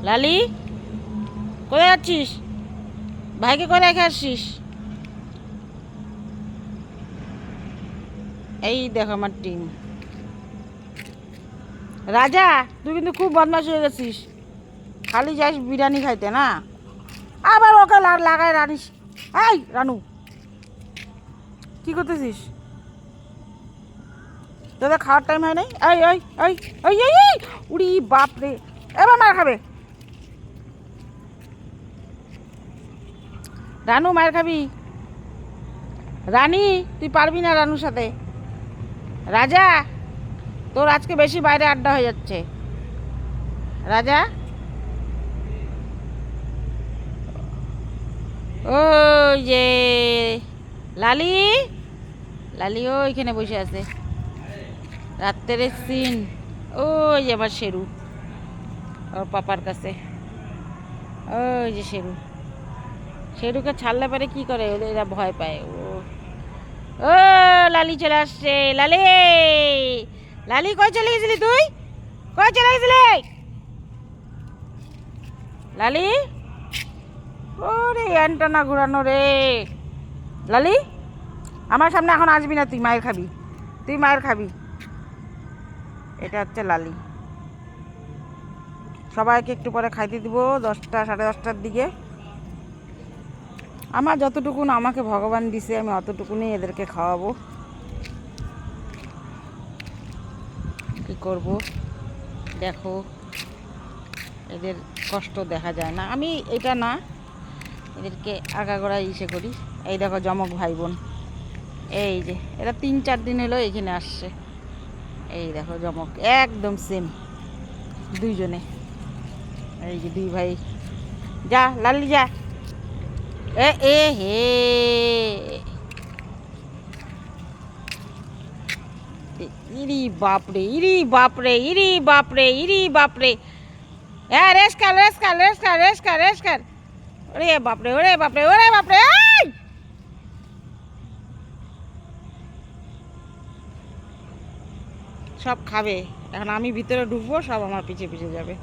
লালি, কোথায় যাচ্ছিস? ভাইকে কোথায় রেখে আসছিস? এই দেখো আমার টিম। রাজা, তুই কিন্তু খুব বদমাশ হয়ে গেছিস। খালি যাস বিরিয়ানি খাইতে না, আবার ওকে লাগায় রানিস। এই রানু, কি করতেছিস? তোদের খাওয়ার টাইম হয় নাই? এই এই এই এই এই এই উড়ি বাপ রে, এবার মার খাবে। রানু মার খাবি। রানী, তুই পারবি না রানুর সাথে। রাজা, তোর আজকে বেশি বাইরে আড্ডা হয়ে যাচ্ছে। রাজা, ওই যে লালি, লালি ওইখানে বসে আছে। রাত্রের সিন। ওই যে আমার শেরু, ওর পাপার কাছে। ওই যে শেরু, শেরুকে ছাড়লে পারে কি করে, ওদের এরা ভয় পায়। ও লালি চলে আসছে। লালি, লালি কই চলে গেছিলি তুই? কই চলে গেছিলি লালি? ওরে অ্যান্টানা ঘুরানো রে। লালি, আমার সামনে এখন আসবি না, তুই মায়ের খাবি, তুই মায়ের খাবি। এটা হচ্ছে লালি। সবাইকে একটু পরে খাইতে দিব 10টা সাড়ে 10টার দিকে। আমার যতটুকুন আমাকে ভগবান দিছে আমি অতটুকুনি এদেরকে খাওয়াবো। কি করব দেখো, এদের কষ্ট দেখা যায় না। আমি এটা না, এদেরকে আগাগোড়ায় ইসে করি। এই দেখো জমক ভাই বোন, এই যে এরা 3-4 দিন হলো এখানে আসছে। এই দেখো জমক, একদম সেম দুইজনে। এই যে দুই ভাই। যা লালি যা। এ এ হে, ইরি বাপরে, ইরি বাপরে, ইরি বাপরে, ইরি বাপরে। হ্যাঁ, রেস কর, রেস কর, রেস কর, রেস কর, রেস কর। ওরে বাপরে, ওরে বাপরে, ওরে বাপরে। এই! সব খাবে এখন, আমি ভিতরে ঢুকবো, সব আমার পিছে পিছে যাবে।